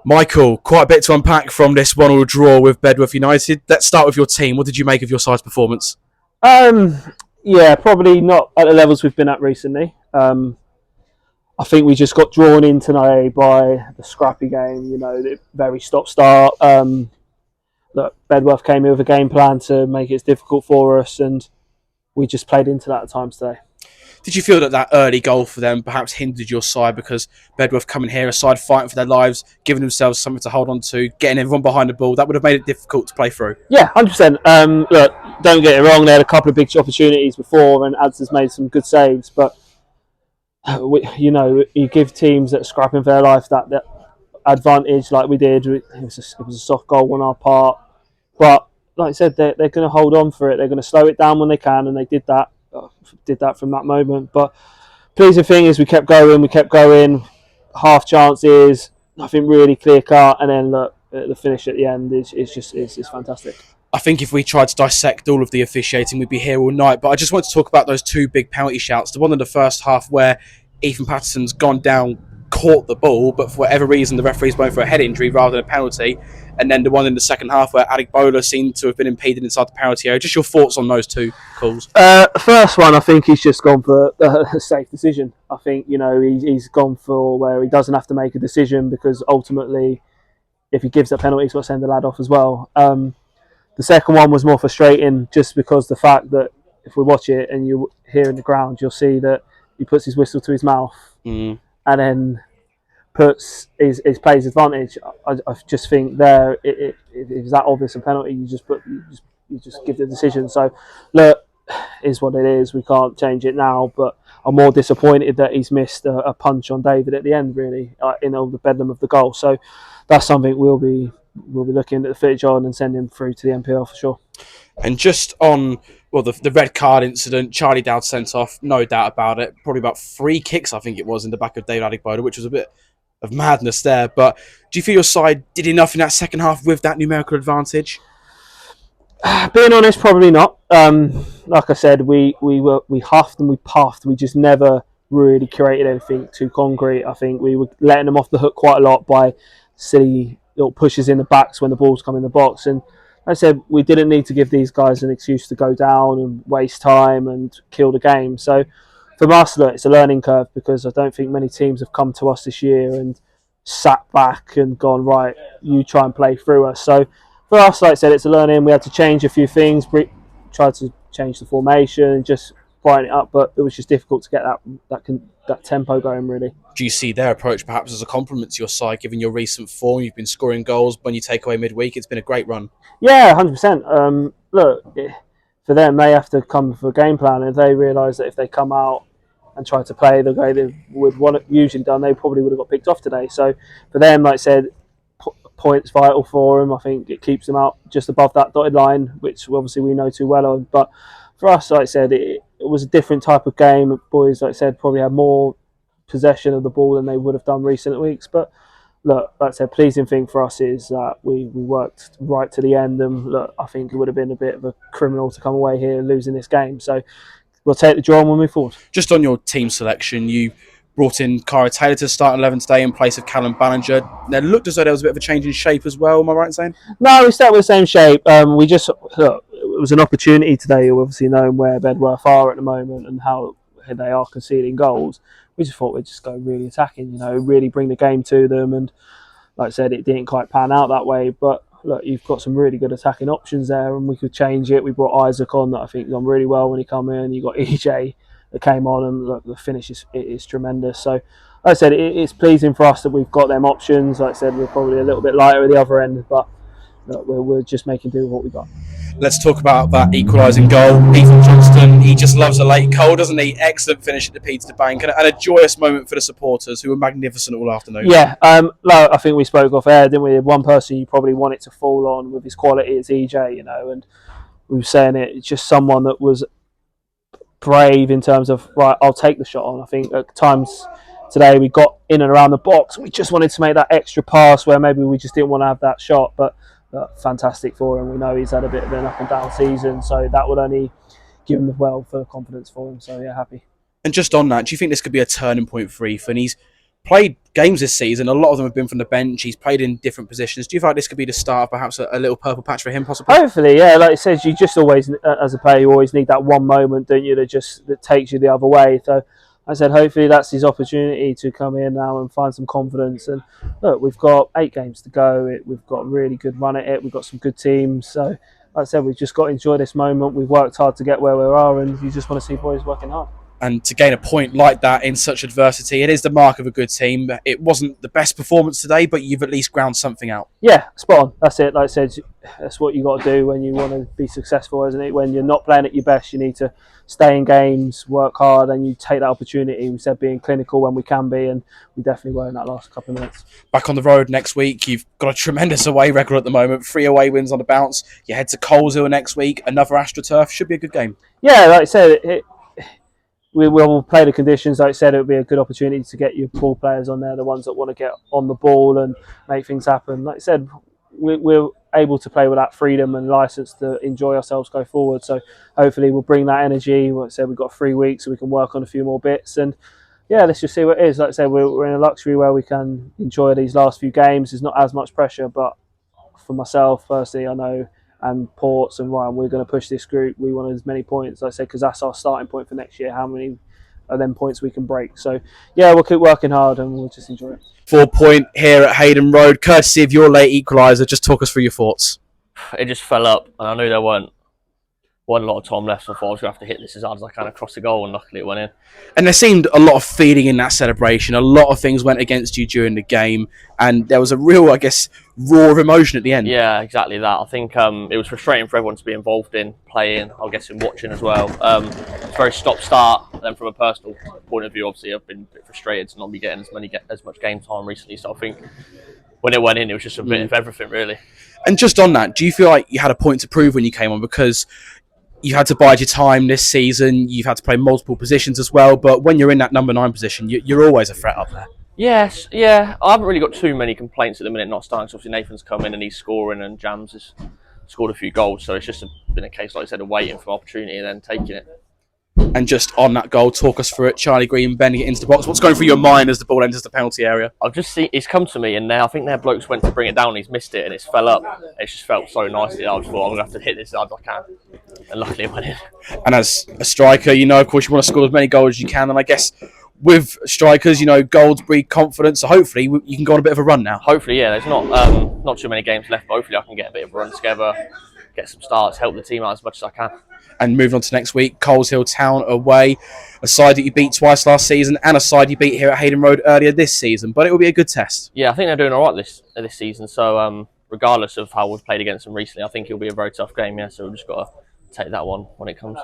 Michael, quite a bit to unpack from this 1-1 draw with Bedworth United. Let's start with your team. What did you make of your side's performance? Um, yeah, probably not at the levels we've been at recently. I think we just got drawn in today by the scrappy game. The very stop-start. Look, Bedworth came in with a game plan to make it difficult for us, and we just played into that at times today. Did you feel that early goal for them perhaps hindered your side because Bedworth coming here, a side fighting for their lives, giving themselves something to hold on to, getting everyone behind the ball, that would have made it difficult to play through? Yeah, 100%. Look, don't get it wrong. They had a couple of big opportunities before, and Ads has made some good saves. But you give teams that are scrapping for their life that advantage, like we did. It was a soft goal on our part, but like I said, they're going to hold on for it. They're going to slow it down when they can, and they did that. Did that from that moment. But pleasing thing is we kept going. Half chances, nothing really clear cut, and then look, the finish at the end is fantastic. I think if we tried to dissect all of the officiating, we'd be here all night. But I just want to talk about those two big penalty shouts. The one in the first half where Ethan Patterson's gone down, caught the ball, but for whatever reason, the referee's going for a head injury rather than a penalty. And then the one in the second half where Adegbola seemed to have been impeded inside the penalty area. Just your thoughts on those two calls? First one, I think he's just gone for a safe decision. I think, he's gone for where he doesn't have to make a decision because ultimately, if he gives that penalty, he's got to send the lad off as well. The second one was more frustrating just because the fact that if we watch it and you hear in the ground, you'll see that he puts his whistle to his mouth and then puts his player's advantage. I just think there, it was that obvious a penalty. You just give the decision. So, look, is what it is. We can't change it now, but I'm more disappointed that he's missed a punch on David at the end, really, in all the bedlam of the goal. So that's something we'll be looking at the footage on and sending through to the MPL for sure. And just on, the red card incident, Charlie Dowd sent off, no doubt about it. Probably about 3 kicks, I think it was, in the back of David Adegbola, which was a bit of madness there. But do you feel your side did enough in that second half with that numerical advantage? Being honest, probably not. Like I said, we huffed and we puffed. We just never really created anything too concrete. I think we were letting them off the hook quite a lot by silly little pushes in the backs when the balls come in the box. And like I said, we didn't need to give these guys an excuse to go down and waste time and kill the game. So for us, look, it's a learning curve because I don't think many teams have come to us this year and sat back and gone, right, you try and play through us. So for us, like I said, it's a learning. We had to change a few things, tried to change the formation and just brighten it up, but it was just difficult to get that tempo going, really. Do you see their approach perhaps as a compliment to your side, given your recent form? You've been scoring goals when you take away midweek. It's been a great run. Yeah, 100%. Look, for them, they have to come for a game plan. If they realise that if they come out and try to play the way they would want it usually done, they probably would have got picked off today. So for them, like I said, points vital for them. I think it keeps them out just above that dotted line, which obviously we know too well on. But for us, like I said, it was a different type of game. Boys, like I said, probably had more possession of the ball than they would have done recent weeks. But look, like I said, pleasing thing for us is that we worked right to the end. And look, I think it would have been a bit of a criminal to come away here losing this game. So we'll take the draw and we'll move forward. Just on your team selection, you brought in Cara Taylor to start 11 today in place of Callum Ballinger. Now, it looked as though there was a bit of a change in shape as well. Am I right in saying? No, we start with the same shape. It was an opportunity today, obviously knowing where Bedworth are at the moment and how they are conceding goals. We just thought we'd just go really attacking, really bring the game to them. And like I said, it didn't quite pan out that way. But look, you've got some really good attacking options there and we could change it. We brought Isaac on that I think done really well when he came in. You got EJ that came on and look, the finish is tremendous. So like I said, it's pleasing for us that we've got them options. Like I said, we're probably a little bit lighter at the other end, but look, we're just making do with what we got. Let's talk about that equalising goal. Ethan Johnston, he just loves a late goal, doesn't he? Excellent finish at the Peter Bank and a joyous moment for the supporters who were magnificent all afternoon. Yeah, I think we spoke off air, didn't we? One person you probably want it to fall on with his quality is EJ, and we were saying it's just someone that was brave in terms of, right, I'll take the shot on. I think at times today we got in and around the box. We just wanted to make that extra pass where maybe we just didn't want to have that shot, but fantastic for him. We know he's had a bit of an up and down season, so that would only give him the confidence for him. So yeah, happy. And just on that, do you think this could be a turning point for Ethan? He's played games this season. A lot of them have been from the bench. He's played in different positions. Do you feel like this could be the start of perhaps a little purple patch for him, possibly? Hopefully, yeah. Like it says, you just always, as a player, you always need that one moment, don't you, that takes you the other way. So I said, hopefully that's his opportunity to come in now and find some confidence. And look, we've got 8 games to go. We've got a really good run at it. We've got some good teams. So like I said, we've just got to enjoy this moment. We've worked hard to get where we are, and you just want to see boys working hard. And to gain a point like that in such adversity, it is the mark of a good team. It wasn't the best performance today, but you've at least ground something out. Yeah, spot on. That's it. Like I said, that's what you got to do when you want to be successful, isn't it? When you're not playing at your best, you need to stay in games, work hard, and you take that opportunity. We said being clinical when we can be, and we definitely were in that last couple of minutes. Back on the road next week, you've got a tremendous away record at the moment. 3 away wins on the bounce. You head to Coleshill next week, another AstroTurf. Should be a good game. Yeah, like I said, we will play the conditions. Like I said, it would be a good opportunity to get your ball players on there, the ones that want to get on the ball and make things happen. Like I said, we're able to play with that freedom and license to enjoy ourselves go forward. So hopefully we'll bring that energy. Like I said, we've got 3 weeks so we can work on a few more bits. And yeah, let's just see what it is. Like I said, we're in a luxury where we can enjoy these last few games. There's not as much pressure, but for myself, firstly, I know, and Ports and Ryan, we're going to push this group. We want as many points, like I said, because that's our starting point for next year. How many of them points we can break? So yeah, we'll keep working hard and we'll just enjoy it. 4 point here at Hayden Road, courtesy of your late equaliser. Just talk us through your thoughts. It just fell up, and I knew there wasn't a lot of time left, so I thought I was going to have to hit this as hard as I can across the goal, and luckily it went in. And there seemed a lot of feeling in that celebration. A lot of things went against you during the game, and there was a real, I guess, raw emotion at the end. Yeah, exactly that. I think it was frustrating for everyone to be involved in playing, I guess, in watching as well. It's very stop-start. Then from a personal point of view, obviously, I've been a bit frustrated to not be getting as much game time recently. So I think when it went in, it was just a bit of everything, really. And just on that, do you feel like you had a point to prove when you came on? Because you had to bide your time this season. You've had to play multiple positions as well. But when you're in that number 9 position, you're always a threat up there. Yes, yeah. I haven't really got too many complaints at the minute not starting. So obviously Nathan's come in and he's scoring, and Jams has scored a few goals. So it's just been a case, like I said, of waiting for opportunity and then taking it. And just on that goal, talk us through it. Charlie Green bending it into the box. What's going through your mind as the ball enters the penalty area? I've just seen it's come to me, and now I think their blokes went to bring it down and he's missed it, and it's fell up. It just felt so nicely. I just thought I'm going to have to hit this as hard as I can. And luckily it went in. And as a striker, of course, you want to score as many goals as you can. And I guess with strikers, goals breed confidence. So hopefully you can go on a bit of a run now. Hopefully, yeah. There's not too many games left, but hopefully I can get a bit of a run together, get some starts, help the team out as much as I can. And moving on to next week, Coleshill Town away, a side that you beat twice last season and a side you beat here at Hayden Road earlier this season. But it will be a good test. Yeah, I think they're doing all right this season. So regardless of how we've played against them recently, I think it'll be a very tough game. Yeah, so we've just got to take that one when it comes.